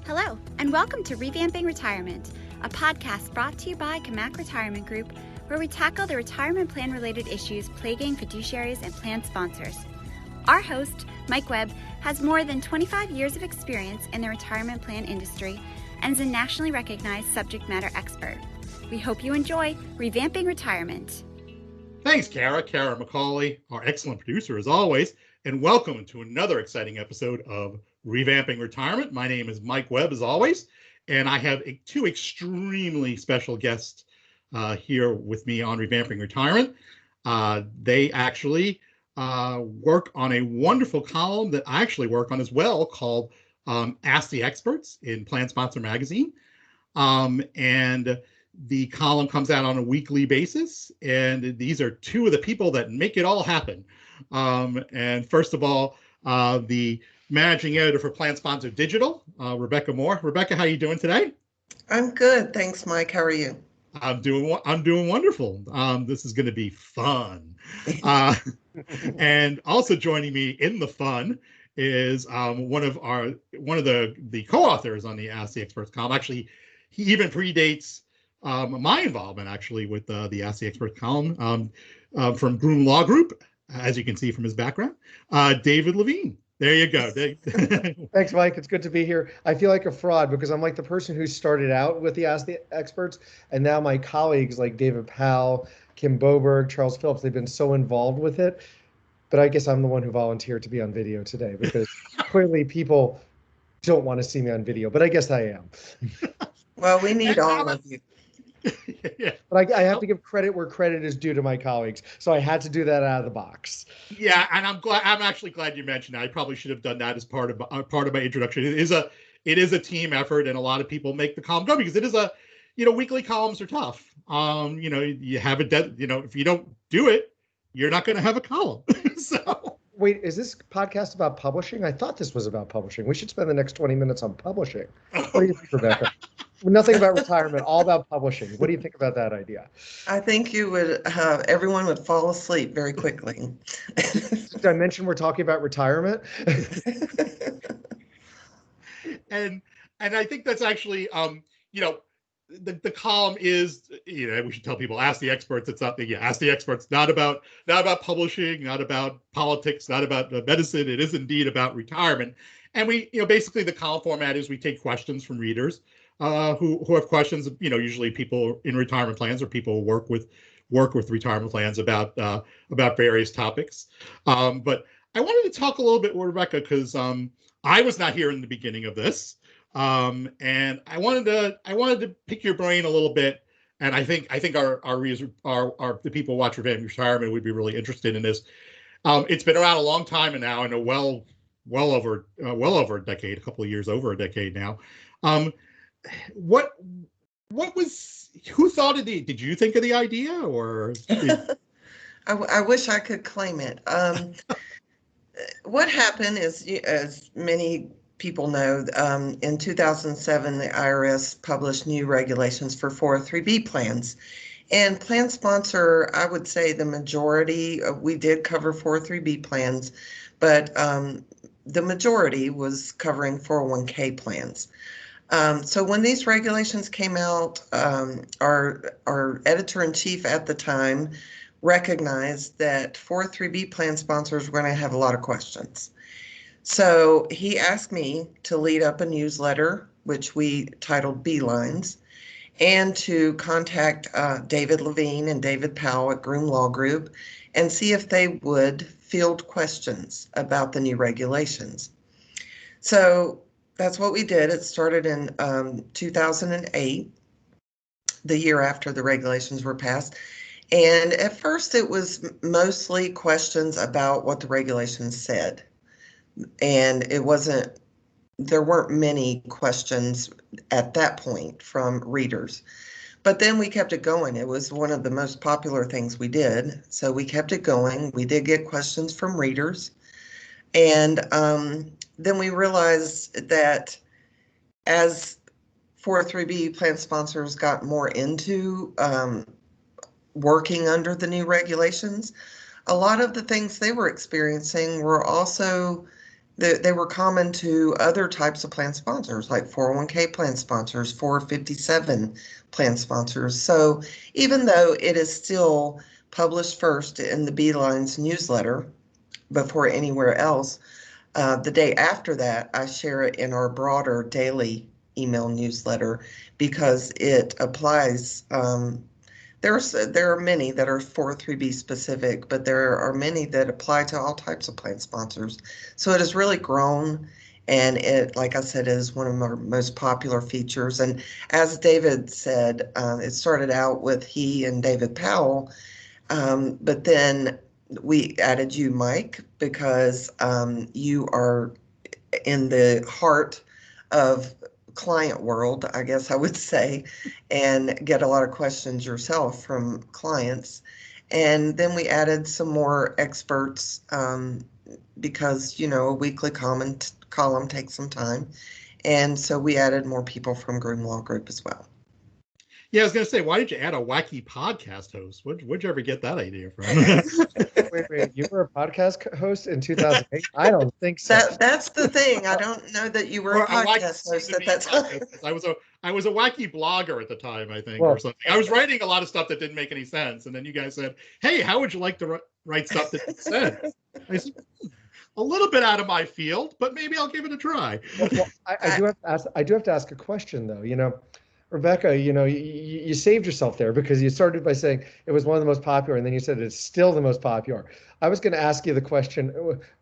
Hello, and welcome to Revamping Retirement, a podcast brought to you by Camac Retirement Group, where we tackle the retirement plan-related issues plaguing fiduciaries and plan sponsors. Our host, Mike Webb, has more than 25 years of experience in the retirement plan industry and is a nationally recognized subject matter expert. We hope you enjoy Revamping Retirement. Thanks, Kara McCauley, our excellent producer as always, and welcome to another exciting episode of Revamping Retirement. My name is Mike Webb as always, and I have two extremely special guests here with me on Revamping Retirement. They actually work on a wonderful column that I actually work on as well called Ask the Experts in Plan Sponsor Magazine. And the column comes out on a weekly basis, and these are two of the people that make it all happen. And first of all, the managing editor for Plan Sponsor Digital, Rebecca Moore. Rebecca, how are you doing today? I'm good, thanks, Mike. How are you? I'm doing wonderful. This is going to be fun. And also joining me in the fun is one of the co-authors on the Ask the Experts column. Actually, he even predates my involvement actually with the Ask the Experts column from Groom Law Group, as you can see from his background. David Levine. There you go. Thanks, Mike. It's good to be here. I feel like a fraud because I'm like the person who started out with the Ask the Experts, and now my colleagues like David Powell, Kim Boberg, Charles Phillips, they've been so involved with it. But I guess I'm the one who volunteered to be on video today because clearly people don't want to see me on video, but I guess I am. Well, we need all of you. Yeah. But I have to give credit where credit is due to my colleagues. So I had to do that out of the box. Yeah, and I'm actually glad you mentioned that. I probably should have done that as part of my introduction. It is a team effort, and a lot of people make the column go because it is weekly columns are tough. You have if you don't do it, you're not going to have a column. So wait, is this podcast about publishing? I thought this was about publishing. We should spend the next 20 minutes on publishing. What do you think, Rebecca? Nothing about retirement, all about publishing. What do you think about that idea? I think everyone would fall asleep very quickly. Did I mention we're talking about retirement? and I think that's actually, the column is, we should tell people, ask the experts. It's not ask the experts, not about publishing, not about politics, not about medicine. It is indeed about retirement. And we, basically the column format is we take questions from readers who have questions, usually people in retirement plans or people who work with retirement plans about various topics. But I wanted to talk a little bit with Rebecca because I was not here in the beginning of this. And I wanted to pick your brain a little bit, and I think our readers, the people who watch Revamping Retirement would be really interested in this. It's been around a long time, and now I know well over a decade, a couple of years over a decade now. Who thought of did you think of the idea, or? I wish I could claim it. What happened is, as many people know, in 2007, the IRS published new regulations for 403B plans. And plan sponsor, I would say the majority, we did cover 403B plans, but the majority was covering 401k plans. So when these regulations came out, our editor-in-chief at the time recognized that 403B plan sponsors were going to have a lot of questions. So he asked me to lead up a newsletter, which we titled B-Lines, and to contact David Levine and David Powell at Groom Law Group and see if they would field questions about the new regulations. So that's what we did. It started in 2008, the year after the regulations were passed. And at first it was mostly questions about what the regulations said. And there weren't many questions at that point from readers. But then we kept it going. It was one of the most popular things we did. So we kept it going. We did get questions from readers. And then we realized that as 403B plan sponsors got more into working under the new regulations, a lot of the things they were experiencing were also They were common to other types of plan sponsors, like 401k plan sponsors, 457 plan sponsors. So even though it is still published first in the Beeline's newsletter before anywhere else, the day after that, I share it in our broader daily email newsletter because it applies. There are many that are 403B specific, but there are many that apply to all types of plan sponsors. So it has really grown, and it, like I said, is one of our most popular features. And as David said, it started out with he and David Powell, but then we added you, Mike, because you are in the heart of client world, I guess I would say, and get a lot of questions yourself from clients. And then we added some more experts because, a weekly column takes some time. And so we added more people from Groom Law Group as well. Yeah, I was going to say, why did you add a wacky podcast host? Where'd you ever get that idea from? Wait, you were a podcast host in 2008? I don't think so. That's the thing. I don't know that you were a podcast host at that time. I was a wacky blogger at the time, I think, Well, or something. I was writing a lot of stuff that didn't make any sense, and then you guys said, "Hey, how would you like to write stuff that makes sense?" I said, a little bit out of my field, but maybe I'll give it a try. Well, I do have to ask a question, though. Rebecca, you saved yourself there because you started by saying it was one of the most popular, and then you said it's still the most popular. I was going to ask you the question,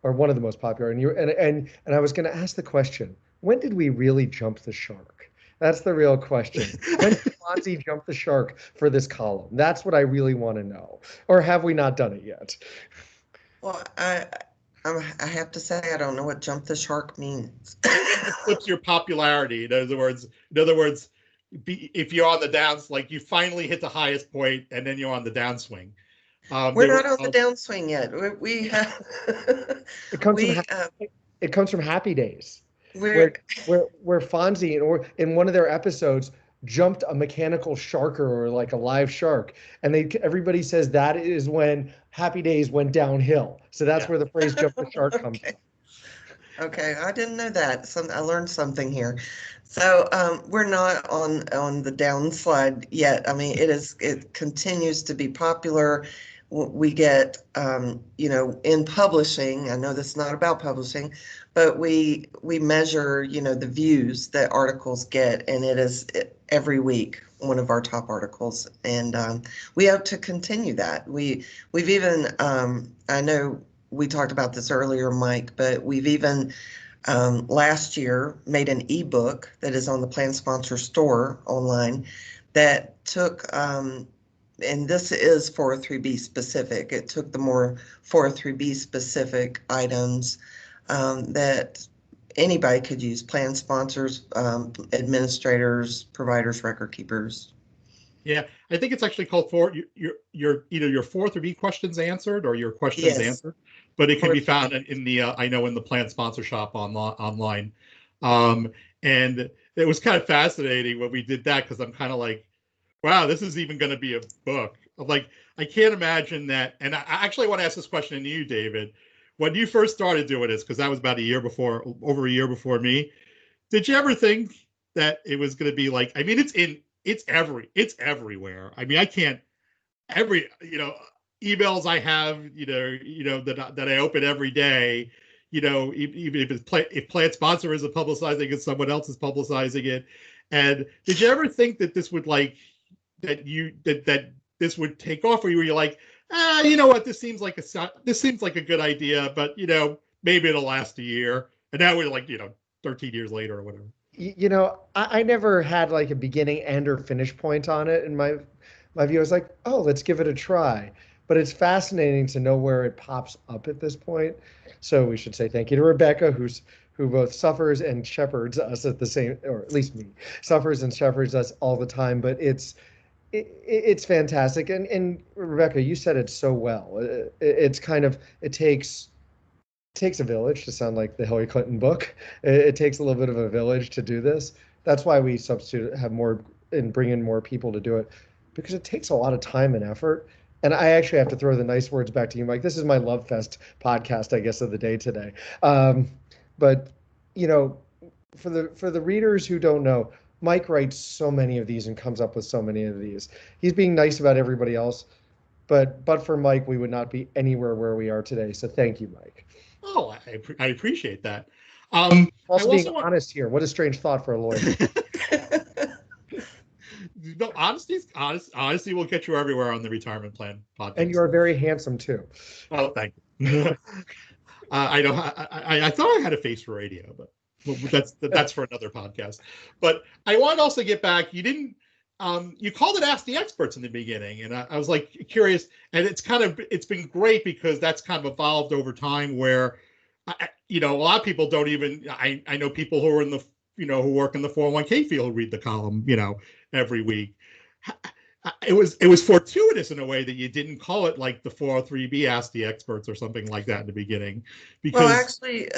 or one of the most popular, and I was going to ask the question: when did we really jump the shark? That's the real question. When did Fonzie jump the shark for this column? That's what I really want to know. Or have we not done it yet? Well, I have to say I don't know what jump the shark means. It flips your popularity. In other words, if you're on the downs, like you finally hit the highest point, and then you're on the downswing. We're not on the downswing yet. We have. It comes from Happy Days, where Fonzie in one of their episodes jumped a mechanical sharker or like a live shark, and everybody says that is when Happy Days went downhill. So that's where the phrase "jump the shark" comes from. Okay, I didn't know that. I learned something here. So we're not on the downslide yet. I mean, it continues to be popular. We get, in publishing. I know this is not about publishing, but we measure, the views that articles get, and it is every week one of our top articles, and we hope to continue that. We've even, I know we talked about this earlier, Mike, but we've even last year made an ebook that is on the Plan Sponsor store online that took, and this is 403B specific, it took the more 403B specific items that anybody could use: plan sponsors, administrators, providers, record keepers. Yeah, I think it's actually called your either your 403B questions answered or your questions answered, but it can be found in the I know in the Plan Sponsor shop online. And it was kind of fascinating when we did that, because I'm kind of like, wow, this is even going to be a book. Like, I can't imagine that. And I actually want to ask this question to you, David. When you first started doing this, because that was about over a year before me, did you ever think that it was going to be like, I mean, it's everywhere. I mean, I can't, emails I have, that I open every day, even if Plan Sponsor isn't publicizing it, someone else is publicizing it. And did you ever think that this would that this would take off, or were you like, you know what, this seems like a good idea, but maybe it'll last a year. And now we're like, 13 years later or whatever. I never had like a beginning, end, or finish point on it. In my view, I was like, oh, let's give it a try. But it's fascinating to know where it pops up at this point. So we should say thank you to Rebecca, who both suffers and shepherds us at the same, or at least me, suffers and shepherds us all the time. But it's fantastic. And Rebecca, you said it so well. It's kind of, it takes a village, to sound like the Hillary Clinton book. It takes a little bit of a village to do this. That's why we have more and bring in more people to do it, because it takes a lot of time and effort. And I actually have to throw the nice words back to you, Mike. This is my Love Fest podcast, I guess, of the day today. But, you know, for the readers who don't know, Mike writes so many of these and comes up with so many of these. He's being nice about everybody else, but for Mike, we would not be anywhere where we are today. So thank you, Mike. Oh, I appreciate that. Also being honest here. What a strange thought for a lawyer. No, honesty will get you everywhere on the Retirement Plan podcast. And you are very handsome too. Oh, thank you. I know. I thought I had a face for radio, but that's for another podcast. But I want to also get back. You didn't. You called it Ask the Experts in the beginning, and I was like curious. And it's been great because that's kind of evolved over time. Where, a lot of people don't even. I know people who are in the who work in the 401k field read the column every week. It was fortuitous in a way that you didn't call it like the 403B Ask the Experts or something like that in the beginning. Because actually,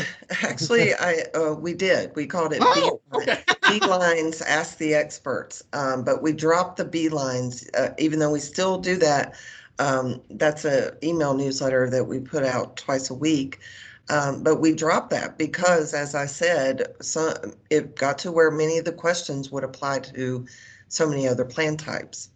we did. We called it B lines Ask the Experts, but we dropped the B lines, even though we still do that. That's an email newsletter that we put out twice a week. But we dropped that because, as I said, it got to where many of the questions would apply to so many other plan types.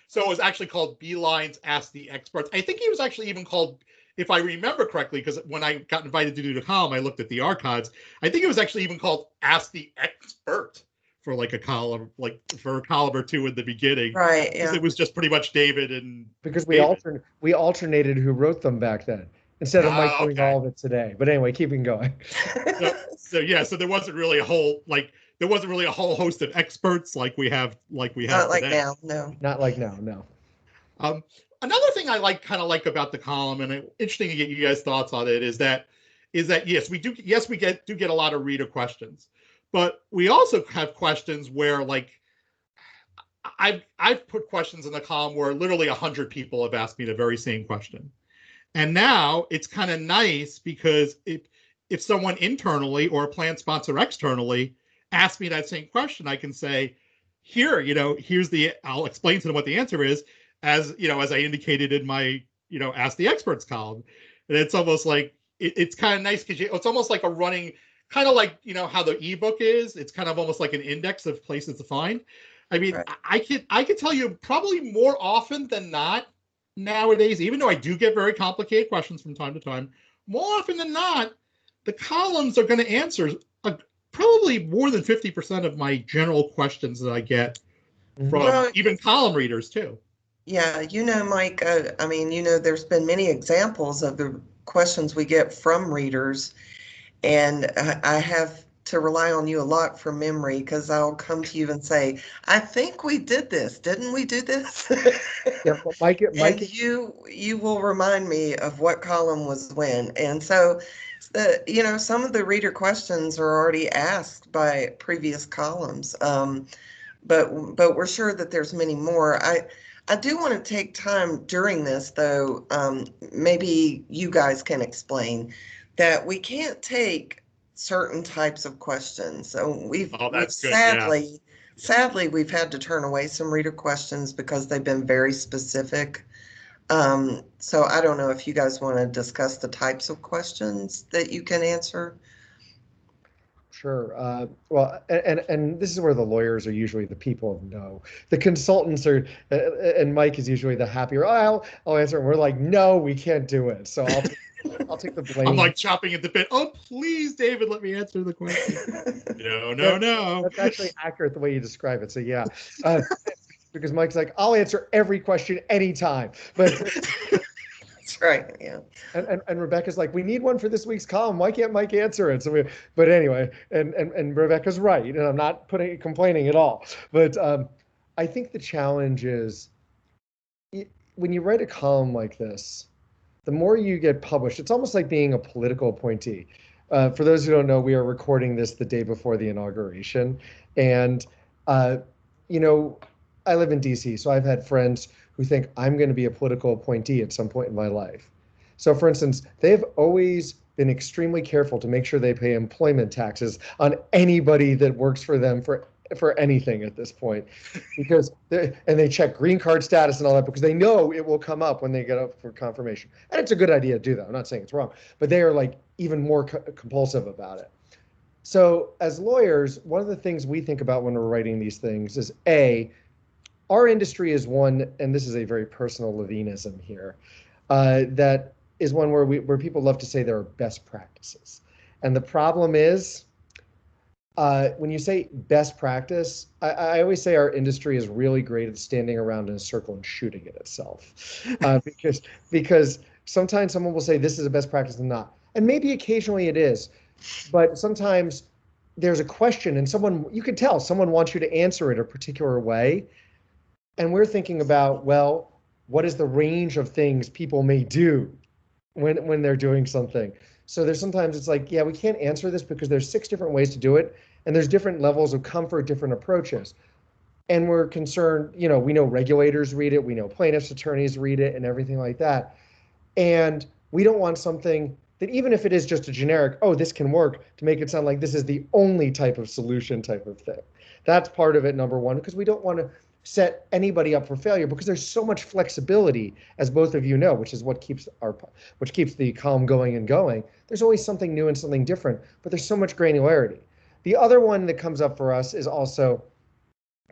So it was actually called B-Lines Ask the Experts. I think he was actually even called, if I remember correctly, because when I got invited to do the column, I looked at the archives. I think it was actually even called Ask the Expert for like a column, like for a column or two in the beginning. Right. Yeah. It was just pretty much David and because we alternated who wrote them back then instead of Mike doing all of it today. But anyway, keeping going. So there wasn't really a whole host of experts like we have Not today. like now, no. Not like now, no. Another thing I like about the column, and interesting to get you guys' thoughts on it, is that yes, we get a lot of reader questions, but we also have questions where like I've put questions in the column where literally 100 people have asked me the very same question, and now it's kind of nice because if someone internally or a plan sponsor externally ask me that same question, I can say, I'll explain to them what the answer is, as I indicated in my, Ask the Experts column. And it's almost like, it's kind of nice because it's almost like a running, kind of like, how the ebook is. It's kind of almost like an index of places to find. I mean, right. I could tell you probably more often than not nowadays, even though I do get very complicated questions from time to time, more often than not, the columns are going to answer probably more than 50% of my general questions that I get from even column readers too. Yeah, Mike, there's been many examples of the questions we get from readers, and I have to rely on you a lot for memory because I'll come to you and say, I think we did this. Didn't we do this? Yeah, Mike, and you will remind me of what column was when. And so some of the reader questions are already asked by previous columns, but we're sure that there's many more. I do want to take time during this, though, maybe you guys can explain that we can't take certain types of questions. So sadly, we've had to turn away some reader questions because they've been very specific. So I don't know if you guys want to discuss the types of questions that you can answer. Sure. Well, and this is where the lawyers are usually the people of no. The consultants are, and Mike is usually the happier. Oh, I'll answer. And we're like, no, we can't do it. So I'll take the blame. I'm like chopping at the bit. Oh, please, David, let me answer the question. No. That's actually accurate the way you describe it. So yeah. Because Mike's like, I'll answer every question anytime. But that's right, yeah. And Rebecca's like, we need one for this week's column. Why can't Mike answer it? But anyway, and Rebecca's right, and I'm not complaining at all. But I think the challenge is when you write a column like this, the more you get published, it's almost like being a political appointee. For those who don't know, we are recording this the day before the inauguration, and I live in DC, so I've had friends who think I'm going to be a political appointee at some point in my life. So, for instance, they've always been extremely careful to make sure they pay employment taxes on anybody that works for them for for anything at this point, because they check green card status and all that because they know it will come up when they get up for confirmation. And it's a good idea to do that. I'm not saying it's wrong, but they are like even more compulsive about it. So as lawyers, one of the things we think about when we're writing these things is our industry is one, and this is a very personal Levinism here, that is one where people love to say there are best practices. And the problem is, when you say best practice, I always say our industry is really great at standing around in a circle and shooting at itself. Because sometimes someone will say this is a best practice and not. And maybe occasionally it is. But sometimes there's a question and you can tell someone wants you to answer it a particular way. And we're thinking about, well, what is the range of things people may do when they're doing something? So there's sometimes it's like, yeah, we can't answer this because there's 6 different ways to do it. And there's different levels of comfort, different approaches. And we're concerned, we know regulators read it, we know plaintiffs' attorneys read it and everything like that. And we don't want something that even if it is just a generic, oh, this can work, to make it sound like this is the only type of solution type of thing. That's part of it, number one, because we don't want to set anybody up for failure because there's so much flexibility, as both of you know, which is what keeps the column going and going. There's always something new and something different, but there's so much granularity. The other one that comes up for us is also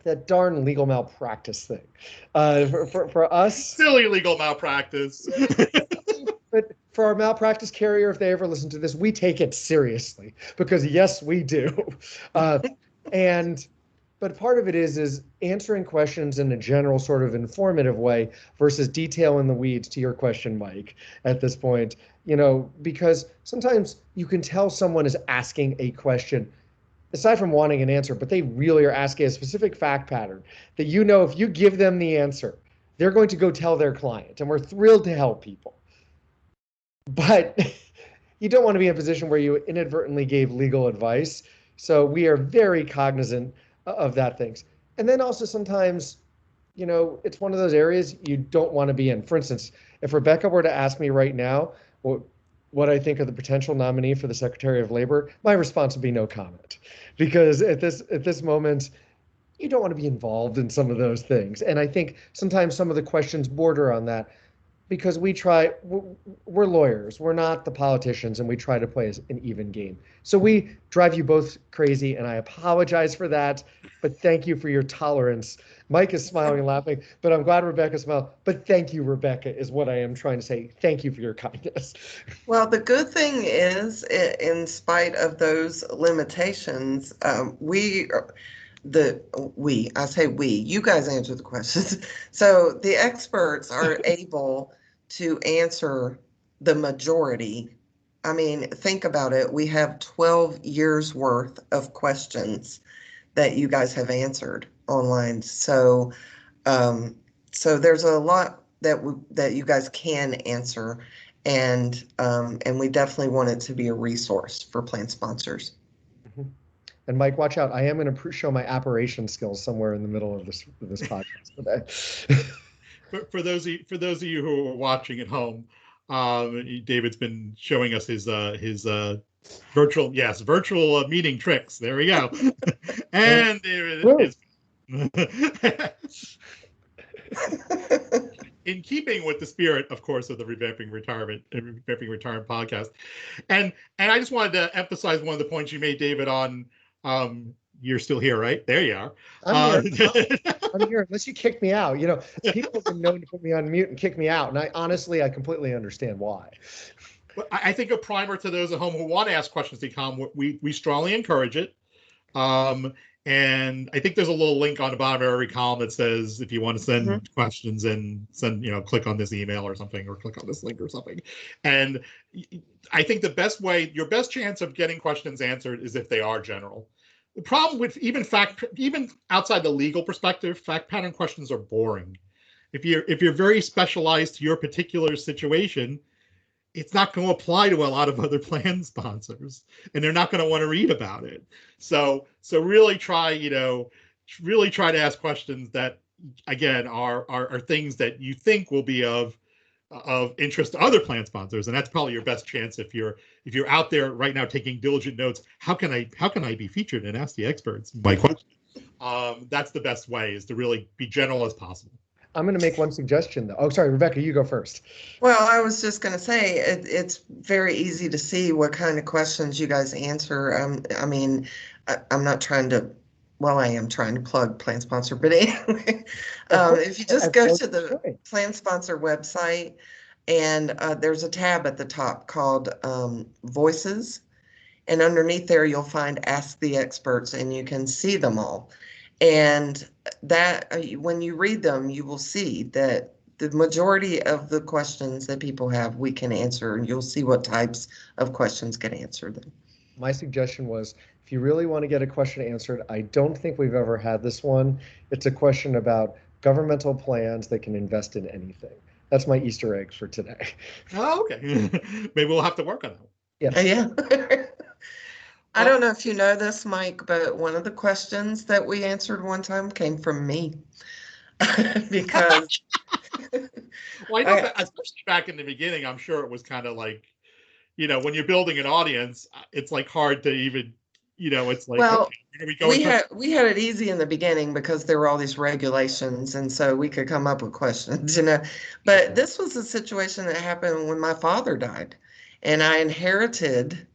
that darn legal malpractice thing. For us, silly legal malpractice. But for our malpractice carrier, if they ever listen to this, we take it seriously because yes, we do. But part of it is answering questions in a general sort of informative way versus detail in the weeds, to your question, Mike, at this point, because sometimes you can tell someone is asking a question aside from wanting an answer, but they really are asking a specific fact pattern that if you give them the answer, they're going to go tell their client, and we're thrilled to help people. But you don't want to be in a position where you inadvertently gave legal advice. So we are very cognizant of that things. And then also sometimes, it's one of those areas you don't want to be in. For instance, if Rebecca were to ask me right now what I think of the potential nominee for the Secretary of Labor, my response would be no comment. Because at this moment, you don't want to be involved in some of those things. And I think sometimes some of the questions border on that, because we're lawyers, we're not the politicians, and we try to play an even game. So we drive you both crazy, and I apologize for that, but thank you for your tolerance. Mike is smiling and laughing, but I'm glad Rebecca smiled. But thank you, Rebecca, is what I am trying to say. Thank you for your kindness. Well, the good thing is, in spite of those limitations, you guys answer the questions. So the experts are able to answer the majority. I mean, think about it. We have 12 years worth of questions that you guys have answered online. So, there's a lot that you guys can answer, and we definitely want it to be a resource for plan sponsors. Mm-hmm. And Mike, watch out! I am going to show my operation skills somewhere in the middle of this podcast today. For those of you who are watching at home, David's been showing us his virtual meeting tricks. There we go. And David is in keeping with the spirit, of course, of the Revamping Retirement podcast. And I just wanted to emphasize one of the points you made, David, on you're still here, right? There you are. I'm here unless you kick me out. People have been known to put me on mute and kick me out. And I completely understand why. I think a primer to those at home who want to ask questions to come, we strongly encourage it. And I think there's a little link on the bottom of every column that says if you want to send questions and click on this email or something, or click on this link or something. And I think your best chance of getting questions answered is if they are general. The problem with even outside the legal perspective, fact pattern questions are boring. If you're very specialized to your particular situation, it's not going to apply to a lot of other plan sponsors, and they're not going to want to read about it. So really try to ask questions that, again, are things that you think will be of interest to other plan sponsors, and that's probably your best chance if you're out there right now taking diligent notes. How can I be featured in Ask the Experts? My question. That's the best way, is to really be general as possible. I'm going to make one suggestion, though. Oh, sorry, Rebecca, you go first. Well, I was just going to say it's very easy to see what kind of questions you guys answer. I mean, I'm not trying to, well, I am trying to plug Plan Sponsor, but anyway, if you just go to the Plan Sponsor website, and there's a tab at the top called Voices, and underneath there you'll find Ask the Experts, and you can see them all. And that when you read them, you will see that the majority of the questions that people have, we can answer, and you'll see what types of questions get answered. My suggestion was, if you really want to get a question answered, I don't think we've ever had this one. It's a question about governmental plans that can invest in anything. That's my Easter egg for today. Oh, okay. Maybe we'll have to work on that. Yes. Yeah. I don't know if you know this, Mike, but one of the questions that we answered one time came from me. Because well, I know that, especially back in the beginning, I'm sure it was kind of like, when you're building an audience, it's like hard to even, it's like, well, okay, we had it easy in the beginning because there were all these regulations, and so we could come up with questions, But this was a situation that happened when my father died, and I inherited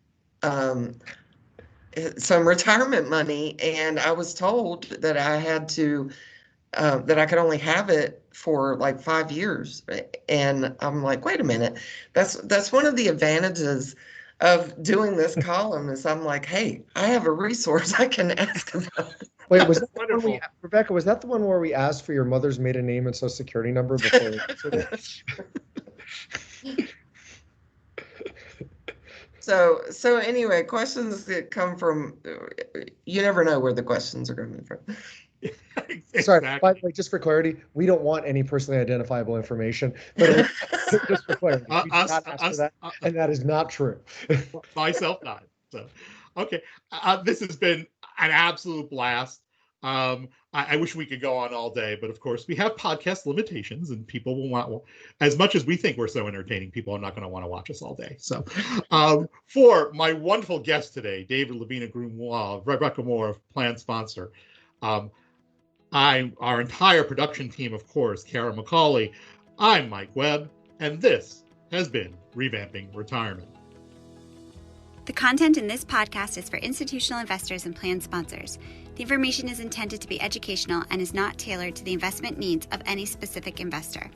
some retirement money, and I was told that I had to that I could only have it for like 5 years. And I'm like, wait a minute, that's one of the advantages of doing this column, is I'm like, hey, I have a resource I can ask about. Wait, was that wonderful. Rebecca, was that the one where we asked for your mother's maiden name and social security number before we answered it? So anyway, questions that come from, you never know where the questions are coming from. Exactly. Sorry, by the way, just for clarity, we don't want any personally identifiable information, but just for clarity, we did not ask for that, and that is not true. Myself not. So, okay, this has been an absolute blast. I wish we could go on all day, but of course we have podcast limitations, and people will want, as much as we think we're so entertaining, people are not going to want to watch us all day. So for my wonderful guest today, David Levina-Grunwald, Rebecca Moore of Plan Sponsor, our entire production team, of course, Kara McCauley, I'm Mike Webb, and this has been Revamping Retirement. The content in this podcast is for institutional investors and plan sponsors. The information is intended to be educational and is not tailored to the investment needs of any specific investor.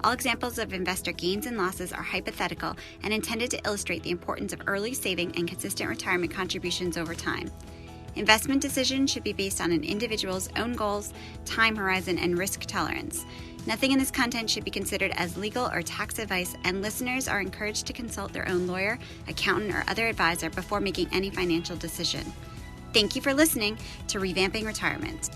All examples of investor gains and losses are hypothetical and intended to illustrate the importance of early saving and consistent retirement contributions over time. Investment decisions should be based on an individual's own goals, time horizon, and risk tolerance. Nothing in this content should be considered as legal or tax advice, and listeners are encouraged to consult their own lawyer, accountant, or other advisor before making any financial decision. Thank you for listening to Revamping Retirement.